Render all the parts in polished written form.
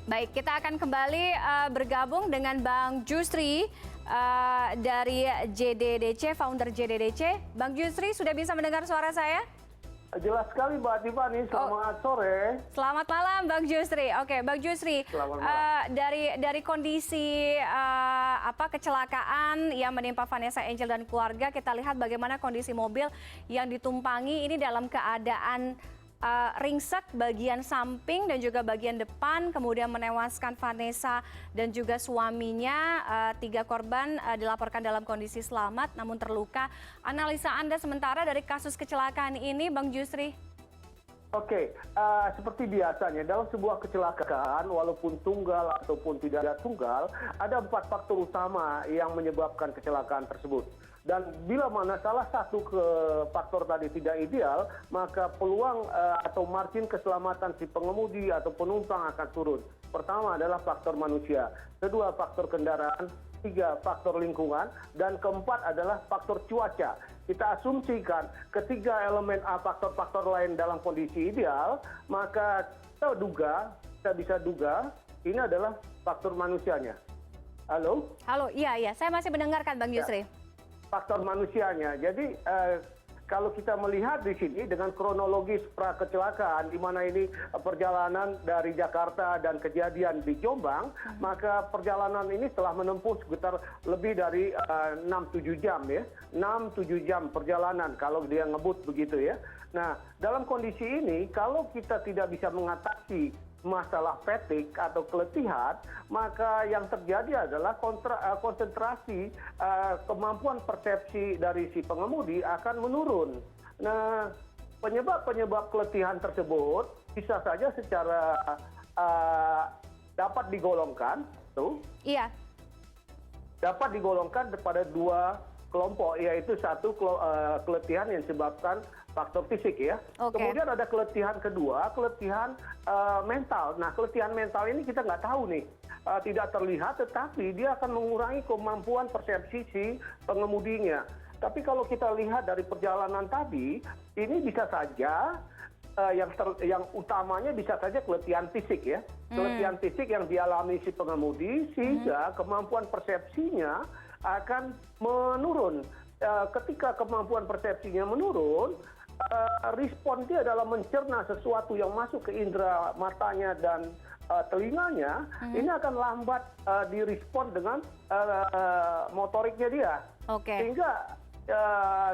Baik, kita akan kembali bergabung dengan Bang Jusri dari JDDC, founder JDDC. Bang Jusri, sudah bisa mendengar suara saya? Jelas sekali Mbak Tiffany, selamat sore. Selamat malam Bang Jusri. Oke, Bang Jusri, dari kondisi kecelakaan yang menimpa Vanessa Angel dan keluarga, kita lihat bagaimana kondisi mobil yang ditumpangi ini dalam keadaan ringsek bagian samping dan juga bagian depan, kemudian menewaskan Vanessa dan juga suaminya. 3 korban dilaporkan dalam kondisi selamat namun terluka. Analisa Anda sementara dari kasus kecelakaan ini, Bang Jusri? Oke, seperti biasanya dalam sebuah kecelakaan, walaupun tunggal ataupun tidak ada tunggal, ada 4 faktor utama yang menyebabkan kecelakaan tersebut. Dan bila mana salah satu faktor tadi tidak ideal, maka peluang atau margin keselamatan si pengemudi atau penumpang akan turun. Pertama adalah faktor manusia, kedua faktor kendaraan, 3 faktor lingkungan, dan keempat adalah faktor cuaca. Kita asumsikan ketiga elemen faktor-faktor lain dalam kondisi ideal, maka kita bisa duga ini adalah faktor manusianya. Halo? Halo, iya, saya masih mendengarkan Bang Jusri. Faktor manusianya. Jadi kalau kita melihat di sini dengan kronologis pra kecelakaan, di mana ini perjalanan dari Jakarta dan kejadian di Jombang, maka perjalanan ini telah menempuh sekitar lebih dari 6-7 jam ya. 6-7 jam perjalanan kalau dia ngebut begitu ya. Nah, dalam kondisi ini kalau kita tidak bisa mengatasi masalah fatigue atau keletihan, maka yang terjadi adalah konsentrasi, kemampuan persepsi dari si pengemudi akan menurun. Nah, penyebab keletihan tersebut bisa saja secara dapat digolongkan, Iya. Dapat digolongkan pada 2 kelompok, yaitu satu keletihan yang disebabkan faktor fisik ya. Okay. Kemudian ada keletihan kedua, keletihan mental. Nah, keletihan mental ini kita nggak tahu nih, tidak terlihat, tetapi dia akan mengurangi kemampuan persepsi si pengemudinya. Tapi kalau kita lihat dari perjalanan tadi, ini bisa saja yang utamanya bisa saja keletihan fisik ya. Keletihan fisik yang dialami si pengemudi sehingga kemampuan persepsinya akan menurun. Ketika kemampuan persepsinya menurun, respon dia dalam mencerna sesuatu yang masuk ke indera matanya dan telinganya, ini akan lambat direspon dengan motoriknya dia. Okay. Sehingga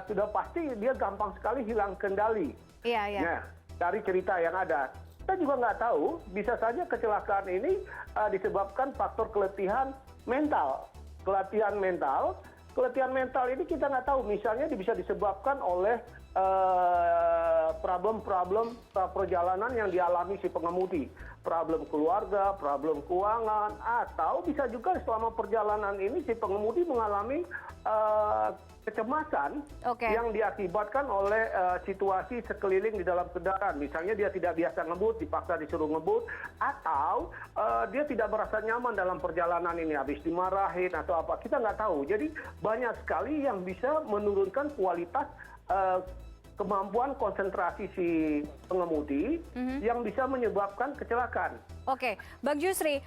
sudah pasti dia gampang sekali hilang kendali. Iya. Nah, dari cerita yang ada, kita juga nggak tahu, bisa saja kecelakaan ini disebabkan faktor keletihan mental. Keletihan mental ini kita nggak tahu, misalnya bisa disebabkan oleh problem-problem perjalanan yang dialami si pengemudi, problem keluarga, problem keuangan, atau bisa juga selama perjalanan ini si pengemudi mengalami kecemasan yang diakibatkan oleh situasi sekeliling di dalam kendaraan. Misalnya dia tidak biasa ngebut, dipaksa disuruh ngebut, atau dia tidak merasa nyaman dalam perjalanan ini, habis dimarahin atau apa, kita nggak tahu. Jadi banyak sekali yang bisa menurunkan kualitas kemampuan konsentrasi si pengemudi yang bisa menyebabkan kecelakaan. Oke, Bang Jusri,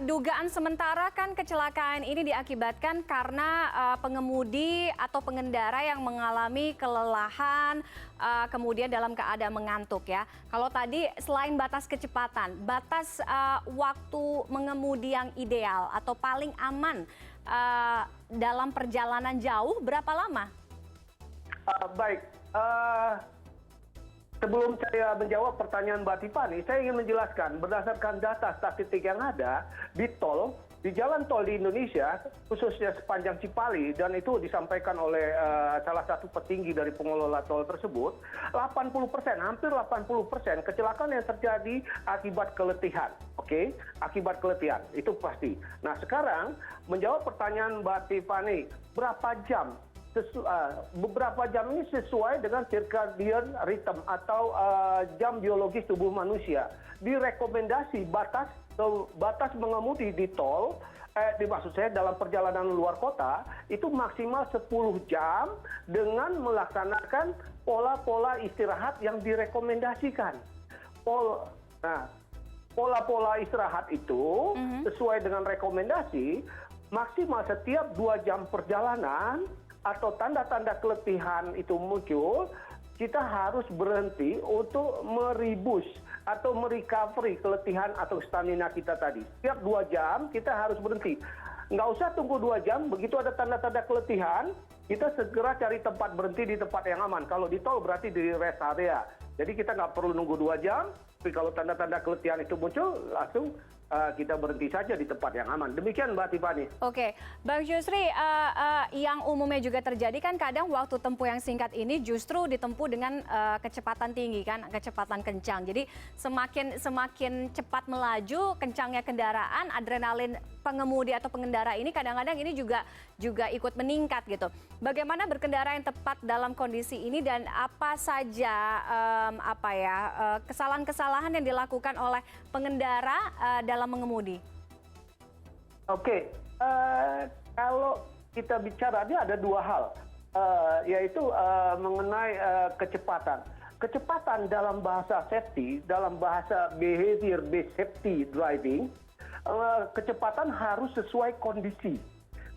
dugaan sementara kan kecelakaan ini diakibatkan karena pengemudi atau pengendara yang mengalami kelelahan, kemudian dalam keadaan mengantuk ya. Kalau tadi selain batas kecepatan, batas waktu mengemudi yang ideal atau paling aman dalam perjalanan jauh berapa lama? Sebelum saya menjawab pertanyaan Mbak Tiffany, saya ingin menjelaskan berdasarkan data statistik yang ada di tol, di jalan tol di Indonesia, khususnya sepanjang Cipali, dan itu disampaikan oleh salah satu petinggi dari pengelola tol tersebut, 80%, hampir 80% kecelakaan yang terjadi akibat keletihan. Oke, akibat keletihan, itu pasti. Nah, sekarang menjawab pertanyaan Mbak Tiffany, berapa jam? Beberapa jam ini sesuai dengan circadian rhythm atau jam biologis tubuh manusia. Direkomendasi batas mengemudi di tol, maksud saya dalam perjalanan luar kota, itu maksimal 10 jam dengan melaksanakan pola-pola istirahat yang direkomendasikan. Nah, pola-pola istirahat itu sesuai dengan rekomendasi maksimal setiap 2 jam perjalanan atau tanda-tanda keletihan itu muncul, kita harus berhenti untuk merebus atau merecovery keletihan atau stamina kita tadi. Setiap 2 jam kita harus berhenti. Nggak usah tunggu 2 jam, begitu ada tanda-tanda keletihan, kita segera cari tempat berhenti di tempat yang aman. Kalau di tol berarti di rest area. Jadi kita nggak perlu nunggu 2 jam, tapi kalau tanda-tanda keletihan itu muncul, langsung kita berhenti saja di tempat yang aman. Demikian Mbak Tiffany. Oke, Bang Yusri, yang umumnya juga terjadi kan kadang waktu tempuh yang singkat ini justru ditempuh dengan kecepatan tinggi kan, kecepatan kencang. Jadi semakin cepat melaju, kencangnya kendaraan, adrenalin pengemudi atau pengendara ini kadang-kadang ini juga ikut meningkat gitu. Bagaimana berkendara yang tepat dalam kondisi ini dan apa saja kesalahan-kesalahan yang dilakukan oleh pengendara dalam mengemudi? Oke, kalau kita bicara ini ada 2 hal, yaitu mengenai kecepatan. Kecepatan dalam bahasa safety, dalam bahasa behavior based safety driving, kecepatan harus sesuai kondisi.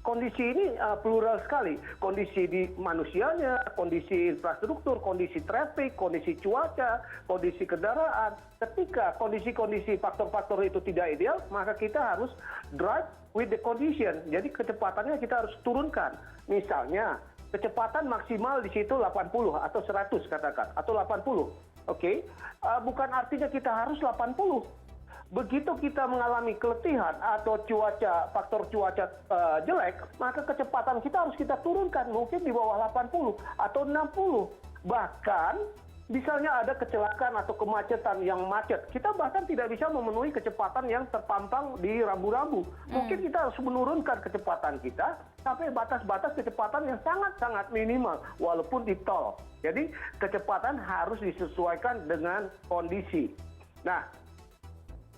Kondisi ini plural sekali. Kondisi di manusianya, kondisi infrastruktur, kondisi traffic, kondisi cuaca, kondisi kendaraan. Ketika kondisi-kondisi faktor-faktor itu tidak ideal, maka kita harus drive with the condition. Jadi kecepatannya kita harus turunkan. Misalnya, kecepatan maksimal di situ 80 atau 100 katakan, atau 80. Oke? Bukan artinya kita harus 80. Begitu kita mengalami keletihan atau faktor cuaca jelek, maka kecepatan kita harus kita turunkan mungkin di bawah 80 atau 60. Bahkan misalnya ada kecelakaan atau kemacetan yang macet, kita bahkan tidak bisa memenuhi kecepatan yang terpampang di rambu-rambu. Mungkin kita harus menurunkan kecepatan kita sampai batas-batas kecepatan yang sangat-sangat minimal walaupun di tol. Jadi kecepatan harus disesuaikan dengan kondisi. Nah,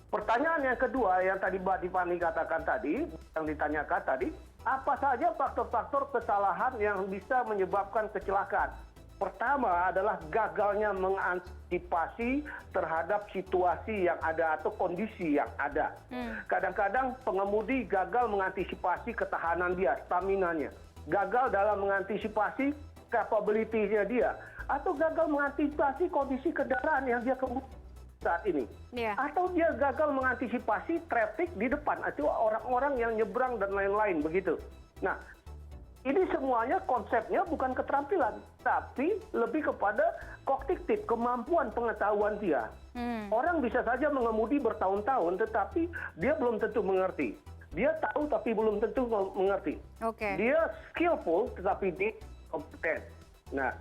pertanyaan yang kedua yang tadi Mbak Tiffany katakan tadi, yang ditanyakan tadi, apa saja faktor-faktor kesalahan yang bisa menyebabkan kecelakaan? Pertama adalah gagalnya mengantisipasi terhadap situasi yang ada atau kondisi yang ada. Kadang-kadang pengemudi gagal mengantisipasi ketahanan dia, stamina-nya. Gagal dalam mengantisipasi capability-nya dia. Atau gagal mengantisipasi kondisi kendaraan yang dia kemudian saat ini. Atau dia gagal mengantisipasi traffic di depan, atau orang-orang yang nyebrang dan lain-lain begitu. Nah, ini semuanya konsepnya bukan keterampilan, tapi lebih kepada kognitif, kemampuan pengetahuan dia. Orang bisa saja mengemudi bertahun-tahun, tetapi dia belum tentu mengerti. Dia tahu tapi belum tentu mengerti. Dia skillful tetapi dia kompeten. Nah,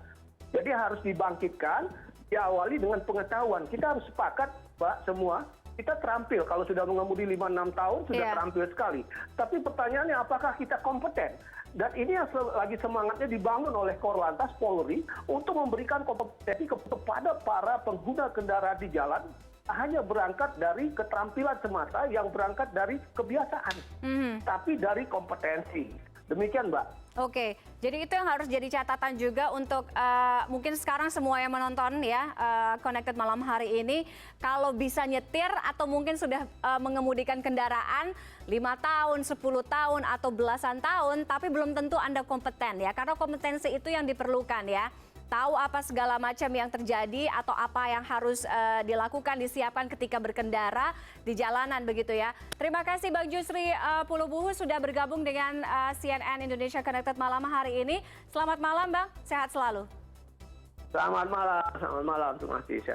jadi harus dibangkitkan, diawali dengan pengetahuan. Kita harus sepakat, Mbak, semua, kita terampil. Kalau sudah mengemudi 5-6 tahun, sudah terampil sekali. Tapi pertanyaannya, apakah kita kompeten? Dan ini yang lagi semangatnya dibangun oleh Korlantas Polri untuk memberikan kompetensi kepada para pengguna kendaraan di jalan, hanya berangkat dari keterampilan semata yang berangkat dari kebiasaan, tapi dari kompetensi. Demikian, Mbak. Oke, jadi itu yang harus jadi catatan juga untuk mungkin sekarang semua yang menonton ya Connected malam hari ini, kalau bisa nyetir atau mungkin sudah mengemudikan kendaraan 5 tahun, 10 tahun atau belasan tahun, tapi belum tentu Anda kompeten ya, karena kompetensi itu yang diperlukan ya. Tahu apa segala macam yang terjadi atau apa yang harus dilakukan, disiapkan ketika berkendara di jalanan begitu ya. Terima kasih Bang Yusri Pulubuhu sudah bergabung dengan CNN Indonesia Connected malam hari ini. Selamat malam Bang, sehat selalu. Selamat malam, terima kasih.